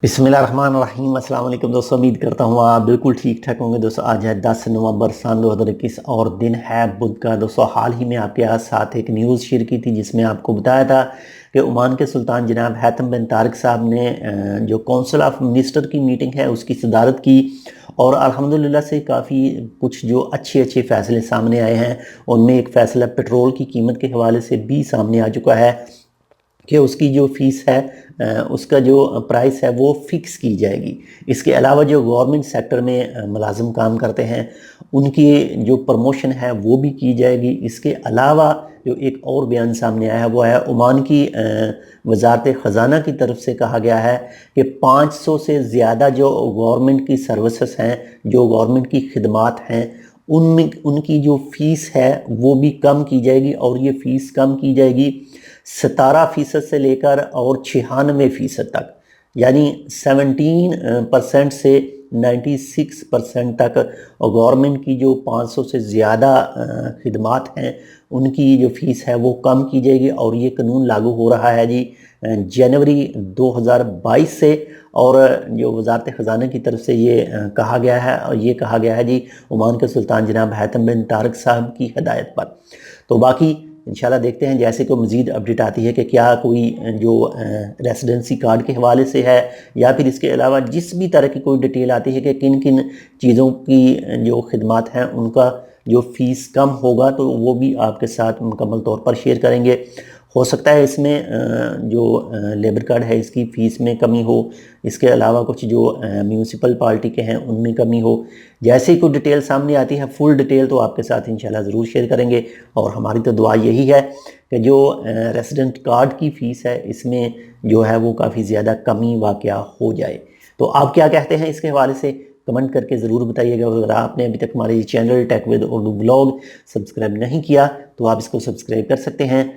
बिस्मिल्लाहिर्रहमानिर्रहीम। अस्सलाम वालेकुम दोस्तों, उम्मीद करता हूँ आप बिल्कुल ठीक ठाक होंगे। दोस्तों आज है 10 नवंबर सन 2021 और दिन है बुध का। दोस्तों हाल ही में आपके साथ एक न्यूज़ शेयर की थी जिसमें आपको बताया था कि ओमान के सुल्तान जनाब हैतम बिन तारिक साहब ने जो काउंसिल ऑफ मिनिस्टर की मीटिंग है उसकी सदारत की और अल्हम्दुलिल्लाह से काफ़ी कुछ जो अच्छे अच्छे फ़ैसले सामने आए हैं। उनमें एक फ़ैसला पेट्रोल की कीमत के हवाले से भी सामने आ चुका है कि उसकी जो फ़ीस है उसका जो प्राइस है वो फ़िक्स की जाएगी। इसके अलावा जो गवर्नमेंट सेक्टर में मुलाजिम काम करते हैं उनकी जो प्रमोशन है वो भी की जाएगी। इसके अलावा जो एक और बयान सामने आया है वो है ओमान की वजारत ख़जाना की तरफ से कहा गया है कि 500 से ज़्यादा जो गवर्नमेंट की सर्विसेज हैं, जो गवर्नमेंट की खिदमात हैं, उनमें उनकी जो फ़ीस है वो भी कम की जाएगी और ये फ़ीस कम की जाएगी 17% से लेकर और 96% तक, यानी 17% से 96% तक गवर्नमेंट की जो 500 से ज़्यादा खिदमात हैं उनकी जो फ़ीस है वो कम की जाएगी। और ये कानून लागू हो रहा है जी जनवरी 2022 से। और जो वजारत ख़जाना की तरफ से ये कहा गया है और ये कहा गया है जी ओमान के सुल्तान जनाब हैतम बिन तारिक साहब की हिदायत पर। तो बाकी इंशाल्लाह देखते हैं जैसे कोई मज़ीद अपडेट आती है कि क्या कोई जो रेसिडेंसी कार्ड के हवाले से है या फिर इसके अलावा जिस भी तरह की कोई डिटेल आती है कि किन किन चीज़ों की जो खिदमात हैं उनका जो फ़ीस कम होगा तो वो भी आपके साथ मुकम्मल तौर पर शेयर करेंगे। हो सकता है इसमें जो लेबर कार्ड है इसकी फ़ीस में कमी हो, इसके अलावा कुछ जो म्यूनसिपल पार्टी के हैं उनमें कमी हो। जैसे ही कोई डिटेल सामने आती है फुल डिटेल तो आपके साथ इंशाल्लाह ज़रूर शेयर करेंगे। और हमारी तो दुआ यही है कि जो रेसिडेंट कार्ड की फ़ीस है इसमें जो है वो काफ़ी ज़्यादा कमी वाक़या हो जाए। तो आप क्या कहते हैं इसके हवाले से कमेंट करके ज़रूर बताइएगा। अगर आपने अभी तक हमारे channel tech with Urdu blog subscribe नहीं किया तो आप इसको सब्सक्राइब कर सकते हैं।